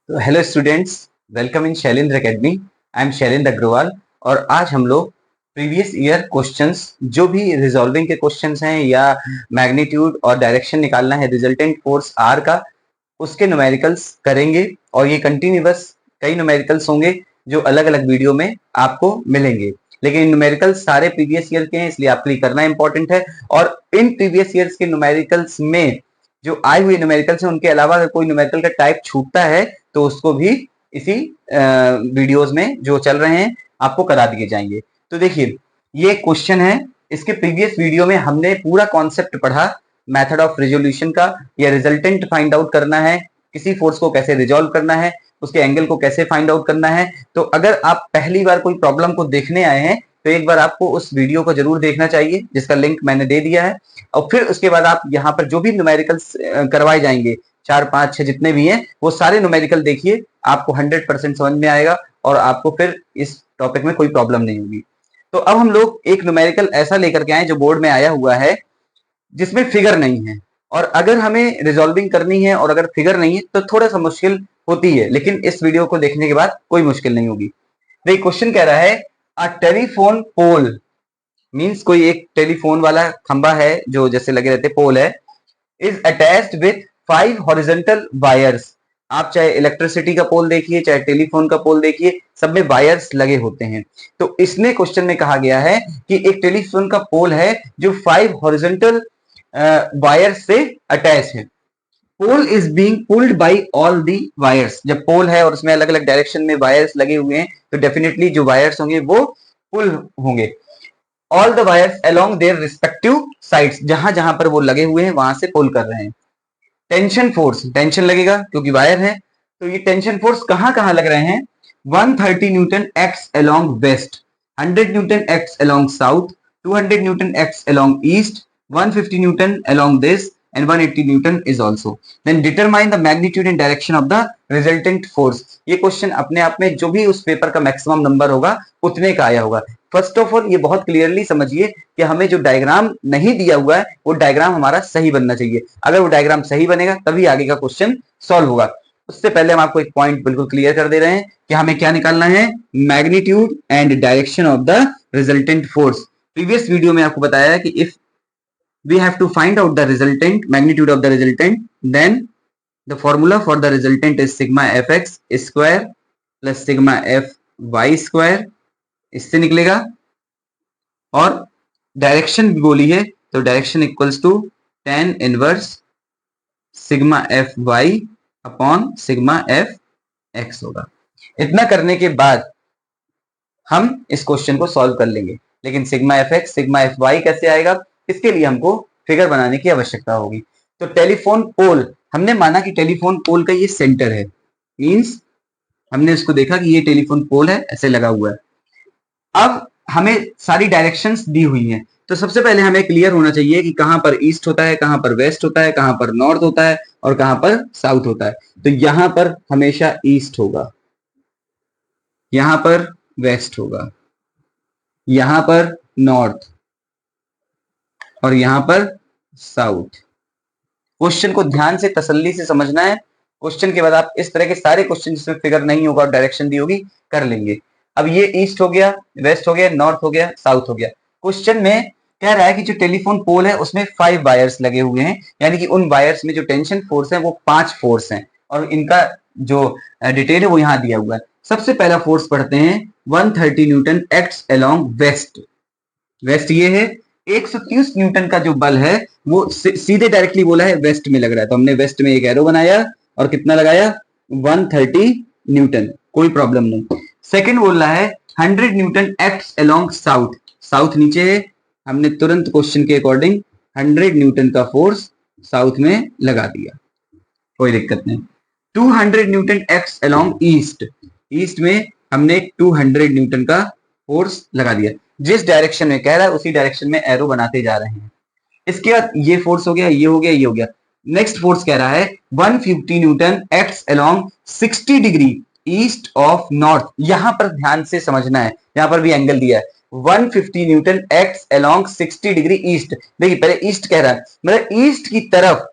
तो hello students, welcome in Shailendra academy. I am Shailendra Agrawal और आज हम लोग प्रीवियस ईयर क्वेश्चंस जो भी रिजॉल्विंग के क्वेश्चंस हैं या मैग्नीट्यूड और डायरेक्शन निकालना है रिजल्टेंट फोर्स आर का, उसके न्यूमेरिकल्स करेंगे। और ये कंटिन्यूअस कई न्यूमेरिकल्स होंगे जो अलग अलग वीडियो में आपको मिलेंगे, लेकिन न्यूमेरिकल्स सारे प्रीवियस ईयर के हैं, इसलिए आपके लिए करना इंपॉर्टेंट है। और इन प्रीवियस ईयर्स के न्यूमेरिकल्स में जो आए हुए न्यूमेरिकल्स हैं उनके अलावा अगर कोई न्यूमेरिकल का टाइप छूटता है तो उसको भी इसी वीडियोस में जो चल रहे हैं आपको करा दिए जाएंगे। तो देखिए, ये क्वेश्चन है, इसके प्रीवियस वीडियो में हमने पूरा कॉन्सेप्ट पढ़ा मेथड ऑफ रिजोल्यूशन का। या रिजल्टेंट फाइंड आउट करना है, किसी फोर्स को कैसे रिजोल्व करना है, उसके एंगल को कैसे फाइंड आउट करना है। तो अगर आप पहली बार कोई प्रॉब्लम को देखने आए हैं तो एक बार आपको उस वीडियो को जरूर देखना चाहिए, जिसका लिंक मैंने दे दिया है। और फिर उसके बाद आप यहाँ पर जो भी न्यूमेरिकल्स करवाए जाएंगे, 4, 5, 6 जितने भी हैं, वो सारे न्यूमेरिकल देखिए, आपको 100% समझ में आएगा और आपको फिर इस टॉपिक में कोई प्रॉब्लम नहीं होगी। तो अब हम लोग एक न्यूमेरिकल ऐसा लेकर के आए जो बोर्ड में आया हुआ है, जिसमें फिगर नहीं है। और अगर हमें रिजॉल्विंग करनी है और अगर फिगर नहीं है तो थोड़ा सा मुश्किल होती है, लेकिन इस वीडियो को देखने के बाद कोई मुश्किल नहीं होगी। देखिए, क्वेश्चन कह रहा है अ टेलीफोन पोल, मीन्स कोई एक टेलीफोन वाला खंबा है जो जैसे लगे रहते पोल है, is attached with 5 horizontal wires. आप चाहे इलेक्ट्रिसिटी का पोल देखिए, चाहे टेलीफोन का पोल देखिए, सब में वायर्स लगे होते हैं। तो इसने क्वेश्चन में कहा गया है कि एक टेलीफोन का पोल है जो 5 हॉरिजॉन्टल वायर से अटैच है। Pole is being pulled by all the wires. जब पोल है और उसमें अलग अलग डायरेक्शन में वायर्स लगे हुए हैं तो डेफिनेटली जो वायर्स होंगे वो पुल होंगे। All the wires along their respective sides, जहां जहां पर वो लगे हुए हैं वहां से पुल कर रहे हैं। टेंशन फोर्स, टेंशन लगेगा क्योंकि वायर है, तो ये टेंशन फोर्स कहां कहां लग रहे हैं। 130 newton acts along west, 100 newton acts along south, 200 newton acts along east, 150 newton along this and 180 न्यूटन is also. Then determine the magnitude and direction of the resultant force. ये क्वेश्चन अपने आप में जो भी उस पेपर का मैक्सिमम नंबर होगा उतने का आया होगा। फर्स्ट ऑफ ऑल ये बहुत क्लियरली समझिए कि हमें जो डायग्राम नहीं दिया हुआ है वो डायग्राम हमारा सही बनना चाहिए। अगर वो डायग्राम सही बनेगा तभी आगे का क्वेश्चन सॉल्व होगा। उससे पहले हम आपको एक पॉइंट बिल्कुल क्लियर कर दे रहे हैं कि हमें क्या निकालना है, magnitude and direction of the resultant force. Previous video में आपको बताया है कि if we have to find out the resultant magnitude of the resultant, then the formula for the resultant is sigma fx square plus sigma fy square, इससे निकलेगा। और direction भी बोली है तो direction equals to tan inverse sigma F Y upon sigma F X होगा। इतना करने के बाद हम इस क्वेश्चन को सॉल्व कर लेंगे, लेकिन sigma F X sigma F Y कैसे आएगा, इसके लिए हमको फिगर बनाने की आवश्यकता होगी। तो टेलीफोन पोल, हमने माना कि टेलीफोन पोल का ये सेंटर है, मींस हमने इसको देखा कि ये टेलीफोन पोल है, ऐसे लगा हुआ है। अब हमें सारी डायरेक्शंस दी हुई हैं, तो सबसे पहले हमें क्लियर होना चाहिए कि कहां पर ईस्ट होता है, कहां पर वेस्ट होता है, कहां पर नॉर्थ होता है और कहां पर साउथ होता है। तो यहां पर हमेशा ईस्ट होगा, यहां पर वेस्ट होगा, यहां पर नॉर्थ और यहां पर साउथ। क्वेश्चन को ध्यान से तसल्ली से समझना है। क्वेश्चन के बाद आप इस तरह के सारे क्वेश्चन जिसमें फिगर नहीं होगा और डायरेक्शन दी होगी कर लेंगे। अब ये ईस्ट हो गया, वेस्ट हो गया, नॉर्थ हो गया, साउथ हो गया। क्वेश्चन में कह रहा है कि जो टेलीफोन पोल है उसमें 5 वायर्स लगे हुए हैं, यानी कि उन वायर्स में जो टेंशन फोर्स है वो 5 फोर्स हैं और इनका जो डिटेल है वो यहाँ दिया हुआ है। सबसे पहला फोर्स पढ़ते हैं, 130 newton acts along west. West ये है, 130 न्यूटन का जो बल है वो सीधे डायरेक्टली बोला है वेस्ट में लग रहा है, तो हमने वेस्ट में एक एरो बनाया और कितना लगाया, 130 न्यूटन, कोई प्रॉब्लम नहीं। सेकंड बोल रहा है 100 Newton acts along south, south नीचे है, हमने तुरंत क्वेश्चन के अकॉर्डिंग 100 न्यूटन का फोर्स साउथ में लगा दिया, कोई दिक्कत नहीं। 200 Newton acts along east, east में हमने 200 न्यूटन का फोर्स लगा दिया। जिस डायरेक्शन में कह रहा है उसी डायरेक्शन में एरो बनाते जा रहे हैं। इसके बाद ये फोर्स हो गया, ये हो गया, ये हो गया। नेक्स्ट फोर्स कह रहा है 150 Newton acts along 60 degree east of north. यहां पर ध्यान से समझना है, यहां पर भी एंगल दिया है, 150 Newton acts along 60 degree east. देखिए पहले ईस्ट कह रहा है, मतलब ईस्ट की तरफ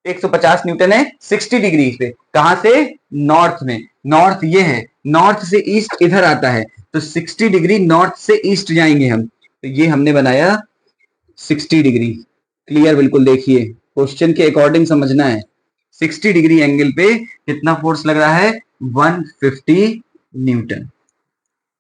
150 न्यूटन है 60 डिग्री पे। कहां से? नॉर्थ में। नॉर्थ ये है, नॉर्थ से ईस्ट इधर आता है, तो 60 डिग्री नॉर्थ से ईस्ट जाएंगे हम, तो ये हमने बनाया 60 डिग्री। क्लियर? बिल्कुल देखिए, क्वेश्चन के अकॉर्डिंग समझना है। 60 डिग्री एंगल पे कितना फोर्स लग रहा है? 150 न्यूटन।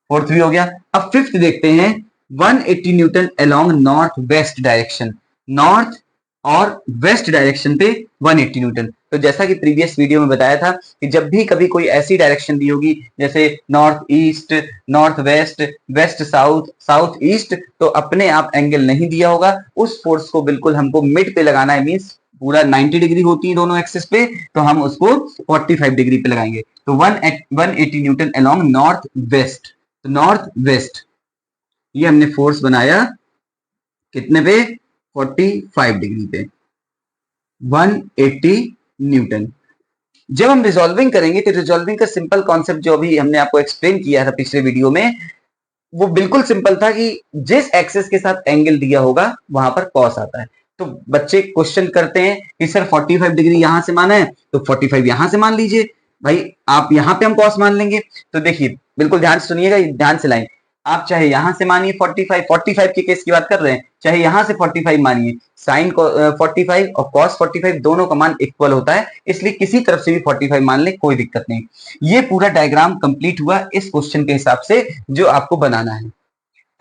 फोर्थ भी हो गया। अब फिफ्थ देखते हैं, 180 Newton along north west direction. North और वेस्ट डायरेक्शन पे 180 न्यूटन। तो जैसा कि प्रीवियस वीडियो में बताया था कि जब भी कभी कोई ऐसी डायरेक्शन दी होगी जैसे north east, north west, west south, south east, तो अपने आप एंगल नहीं दिया होगा, उस फोर्स को बिल्कुल हमको मिड पे लगाना है। मींस पूरा 90 डिग्री होती है दोनों एक्सिस पे, तो हम उसको 45 डिग्री पे लगाएंगे। तो 180 न्यूटन अलोंग नॉर्थ वेस्ट। तो नॉर्थ वेस्ट ये हमने फोर्स बनाया कितने पे? 45 डिग्री पे, 180 न्यूटन। जब हम रिजॉल्विंग करेंगे तो रिजॉल्विंग का सिंपल कॉन्सेप्ट जो अभी हमने आपको एक्सप्लेन किया था पिछले वीडियो में, वो बिल्कुल सिंपल था कि जिस एक्सिस के साथ एंगल दिया होगा वहां पर कॉस आता है। तो बच्चे क्वेश्चन करते हैं कि सर 45 डिग्री यहां से माना है, तो 45 यहां से मान लीजिए। भाई आप यहां पे हम कॉस मान लेंगे। तो देखिए बिल्कुल ध्यान से सुनिएगा, ध्यान से लाइन। आप चाहे यहां से मानिए 45 के केस की बात कर रहे हैं, चाहे यहां से 45 मानिए, साइन 45 और कॉस 45 दोनों का मान इक्वल होता है, इसलिए किसी तरफ से भी 45 मान ले, कोई दिक्कत नहीं। ये पूरा डायग्राम कंप्लीट हुआ इस क्वेश्चन के हिसाब से जो आपको बनाना है।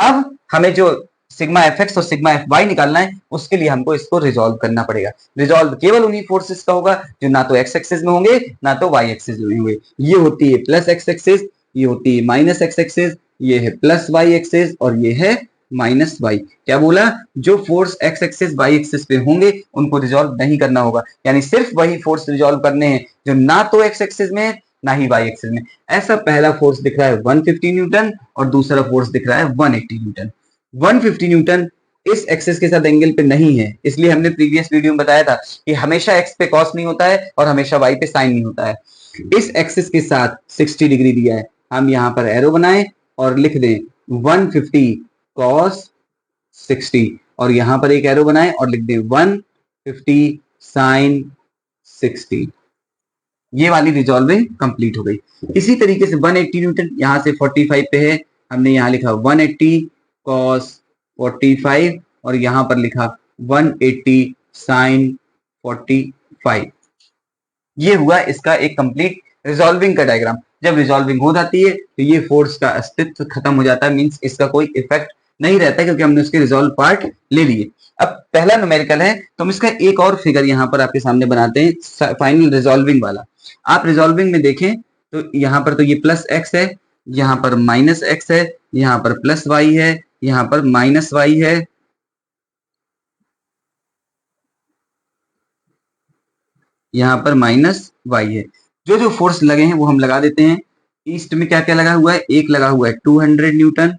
अब हमें जो सिग्मा एफ एक्स और सिग्मा एफ वाई निकालना है, उसके लिए हमको इसको रिजॉल्व करना पड़ेगा। रिजॉल्व केवल उन्हीं फोर्सेस का होगा जो ना तो एक्स एक्सिस में होंगे ना तो वाई एक्सिस में होंगे। ये होती है प्लस एक्स एक्सिस, ये होती है माइनस एक्स एक्सिस, ये है प्लस वाई एक्सिस और ये है माइनस वाई। क्या बोला? जो force X axis Y axis पे होंगे उनको रिजॉल्व नहीं करना होगा, यानी सिर्फ वही फोर्स रिजॉल्व करने हैं जो ना तो एक्स एक्सिस में है ना ही वाई एक्सिस में। ऐसा पहला फोर्स दिख रहा है 150 न्यूटन और दूसरा फोर्स दिख रहा है 180 न्यूटन। 150 न्यूटन इस एक्सिस के साथ एंगल पे नहीं है, इसलिए हमने प्रीवियस वीडियो में बताया था कि हमेशा एक्स पे कॉस नहीं होता है और हमेशा वाई पे साइन नहीं होता है। इस एक्सिस के साथ 60 डिग्री दिया है, हम यहां पर एरो बनाएं और लिख दें 150 कॉस 60 और यहां पर एक एरो बनाएं और लिख दें 150 साइन 60। ये वाली रिजॉल्विंग कंप्लीट हो गई। इसी तरीके से 180 न्यूटन यहां से 45 पे है, हमने यहां लिखा 180 cos 45 और यहां पर लिखा 180 sin 45। ये हुआ इसका एक कंप्लीट रिजॉल्विंग का डायग्राम। जब रिजॉल्विंग हो जाती है तो ये फोर्स का अस्तित्व खत्म हो जाता है, मींस इसका कोई इफेक्ट नहीं रहता क्योंकि हमने उसके रिजॉल्व पार्ट ले लिए। अब पहला न्यूमेरिकल है तो हम इसका एक और फिगर यहां पर आपके सामने बनाते हैं, फाइनल रिजॉल्विंग वाला। आप रिजॉल्विंग में देखें तो यहां पर तो ये प्लस एक्स है, यहां पर माइनस एक्स है, यहां पर प्लस वाई है, यहां पर माइनस वाई है, यहां पर माइनस वाई है। जो जो फोर्स लगे हैं वो हम लगा देते हैं। ईस्ट में क्या क्या लगा हुआ है? एक लगा हुआ है 200 न्यूटन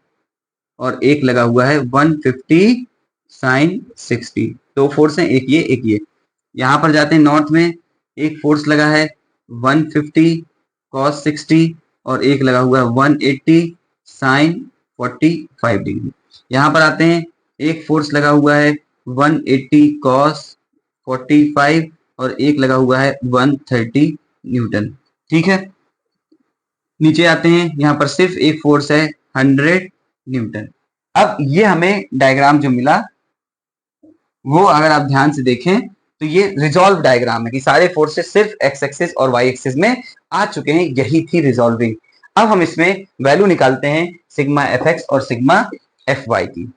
और एक लगा हुआ है 150 साइन 60। दो फोर्स हैं, एक ये एक ये। यहां पर जाते हैं नॉर्थ में, एक फोर्स लगा है 150 cos 60 और एक लगा हुआ है 180 साइन 45 डिग्री। यहां पर आते हैं, एक फोर्स लगा हुआ है 180 cos 45 और एक लगा हुआ है 130 न्यूटन। ठीक है, नीचे आते हैं, यहां पर सिर्फ एक फोर्स है 100 न्यूटन। अब ये हमें डायग्राम जो मिला वो अगर आप ध्यान से देखें तो ये रिजॉल्व डायग्राम है कि सारे फोर्सेस सिर्फ एक्स एक्सिस और वाई एक्सिस में आ चुके हैं। यही थी रिजॉल्विंग। अब हम इसमें वैल्यू निकालते हैं सिग्मा एफ एक्स और सिग्मा एफ वाई की।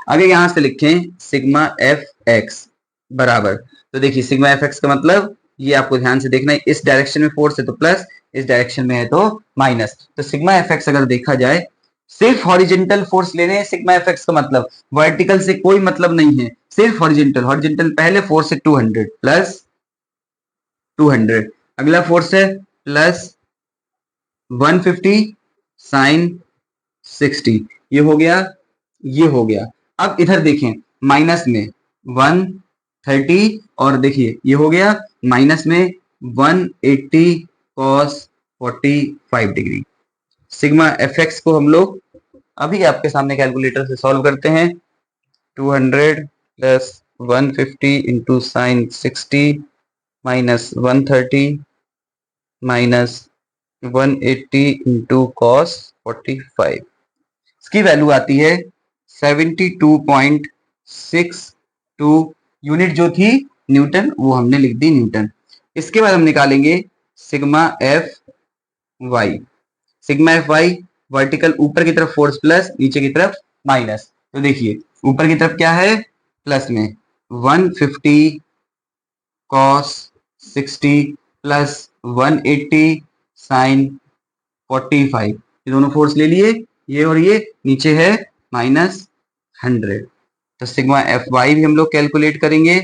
आगे यहां से लिखें सिग्मा एफ एक्स बराबर, तो देखिए सिग्मा एफ एक्स का मतलब ये आपको ध्यान से देखना है, इस डायरेक्शन में फोर्स है तो प्लस, इस डायरेक्शन में है तो माइनस। तो सिग्मा एफ एक्स अगर देखा जाए सिर्फ हॉरिजेंटल फोर्स ले रहे हैं, सिग्मा एफ एक्स का मतलब वर्टिकल से कोई मतलब नहीं है, सिर्फ हॉरिजेंटल। हॉरिजेंटल पहले फोर्स है 200 प्लस 200, अगला फोर्स है प्लस 150 साइन 60। ये हो गया, ये हो गया। अब इधर देखें माइनस में 130 और देखिए ये हो गया माइनस में 180 cos 45 degree. Sigma F x को हम लोग अभी आपके सामने कैलकुलेटर से सॉल्व करते हैं। 200 plus 150 into sine 60 minus 130 minus 180 into cos 45। इसकी वैल्यू आती है 72.62 यूनिट, जो थी न्यूटन, वो हमने लिख दी न्यूटन। इसके बाद हम निकालेंगे sigma F Y. Sigma F Y vertical ऊपर की तरफ फोर्स प्लस, नीचे की तरफ माइनस। तो देखिए ऊपर की तरफ क्या है, प्लस में 150 कॉस 60 प्लस 180 साइन 45, ये दोनों फोर्स ले लिए, ये और ये, नीचे है माइनस 100। तो सिग्मा एफ वाई भी हम लोग कैलकुलेट करेंगे,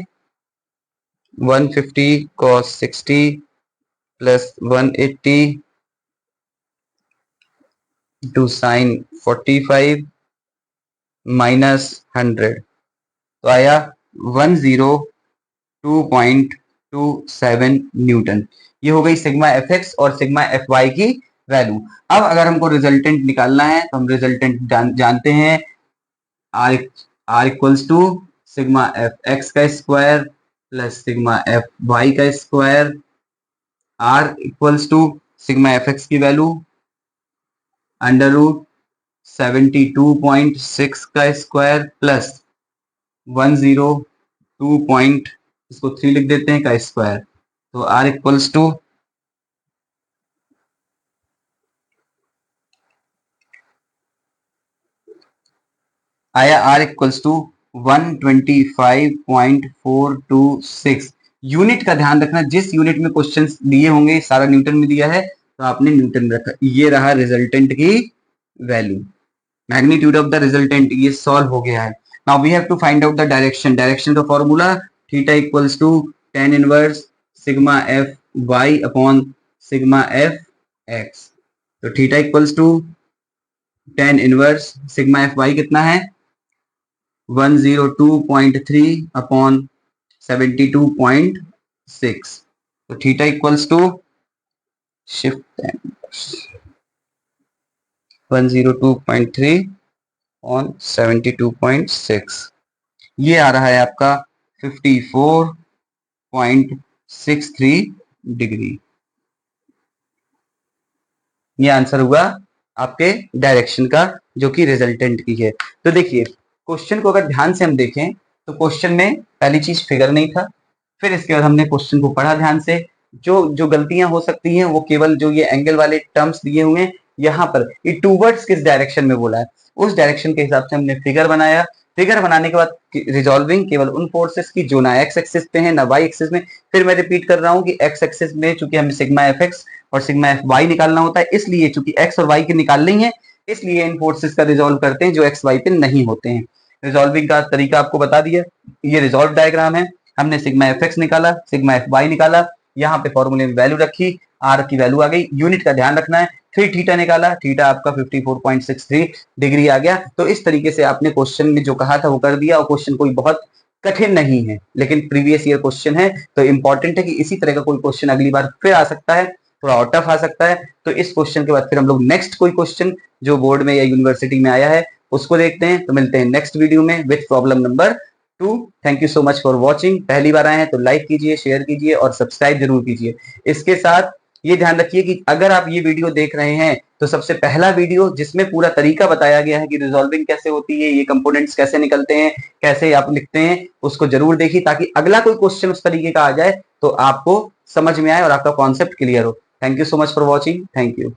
150 cos 60 plus 180 two sine 45 minus 100, तो आया 102.27 न्यूटन। ये हो गई सिग्मा एफ एक्स और सिग्मा एफ वाई की वैल्यू। अब अगर हमको रिजल्टेंट निकालना है तो हम रिजल्टेंट जानते हैं, R equals to sigma F X का square plus sigma F Y का square. R equals to sigma F X की वैल्यू अंडर रूट 72.6 का स्क्वायर प्लस 102 पॉइंट, इसको 3 लिख देते हैं, का स्क्वायर। तो आर इक्वल्स टू आया आर इक्वल्स टू 125.426 यूनिट। का ध्यान रखना, जिस यूनिट में क्वेश्चंस दिए होंगे, सारा न्यूटन में दिया है तो आपने न्यूटन में रखा। ये रहा रिजल्टेंट की value, magnitude of the resultant, ये सॉल्व हो गया है। Now we have to find out the direction. Direction का formula theta equals to tan inverse sigma F Y upon sigma F X. तो theta equals to tan inverse sigma F Y कितना है, 102.3 upon 72.6। तो theta equals to shift 102.3 on 72.6, ये आ रहा है आपका 54.63 degree. ये आंसर हुआ आपके डायरेक्शन का, जो कि रिजल्टेंट की है। तो देखिए क्वेश्चन को अगर ध्यान से हम देखें तो क्वेश्चन में पहली चीज फिगर नहीं था, फिर इसके बाद हमने क्वेश्चन को पढ़ा ध्यान से। जो गलतियां हो सकती हैं वो केवल जो ये एंगल वाले टर्म्स दिए हुए हैं, यहाँ पर ये टूवर्ड्स किस डायरेक्शन में बोला है, उस डायरेक्शन के हिसाब से हमने फिगर बनाया। फिगर बनाने के बाद रिजॉल्विंग केवल उन फोर्सेस की जो ना एक्स एक्सिस पे है ना वाई एक्सिस में। फिर मैं रिपीट कर रहा हूँ कि एक्स एक्सिस में चूंकि हमें सिग्मा एफ एक्स और सिग्मा एफ वाई निकालना होता है, इसलिए चूंकि एक्स और वाई की निकालनी है, इसलिए इन फोर्सेस का रिजॉल्व करते हैं जो एक्स वाई पे नहीं होते हैं। रिजॉल्विंग का तरीका आपको बता दिया, ये रिजॉल्व डायग्राम है। हमने सिग्मा एफ एक्स निकाला, सिग्मा एफ वाई निकाला, यहाँ पे फॉर्मूले में वैल्यू रखी, आर की वैल्यू आ गई, यूनिट का ध्यान रखना है। फिर थीटा निकाला, थीटा आपका 54.63 डिग्री आ गया। तो इस तरीके से आपने क्वेश्चन में जो कहा था वो कर दिया, और क्वेश्चन कोई बहुत कठिन नहीं है, लेकिन प्रीवियस ईयर क्वेश्चन है, तो इंपॉर्टेंट है कि इसी तरह का कोई क्वेश्चन अगली बार फिर आ सकता है, थोड़ा और टफ आ सकता है। तो इस क्वेश्चन के बाद फिर हम लोग नेक्स्ट कोई क्वेश्चन जो बोर्ड में या यूनिवर्सिटी में आया है उसको देखते हैं। तो मिलते हैं नेक्स्ट वीडियो में with problem number 2। Thank you so much for watching. पहली बार आए हैं तो लाइक कीजिए, शेयर कीजिए और सब्सक्राइब जरूर कीजिए। इसके साथ ये ध्यान रखिए कि अगर आप ये वीडियो देख रहे हैं तो सबसे पहला वीडियो जिसमें पूरा तरीका बताया गया है कि रिजॉल्विंग कैसे होती है, ये कंपोनेंट्स कैसे निकलते हैं, कैसे आप लिखते हैं, उसको जरूर देखिए, ताकि अगला कोई क्वेश्चन उस तरीके का आ जाए तो आपको समझ में आए और आपका कॉन्सेप्ट क्लियर हो। Thank you so much for watching. Thank you.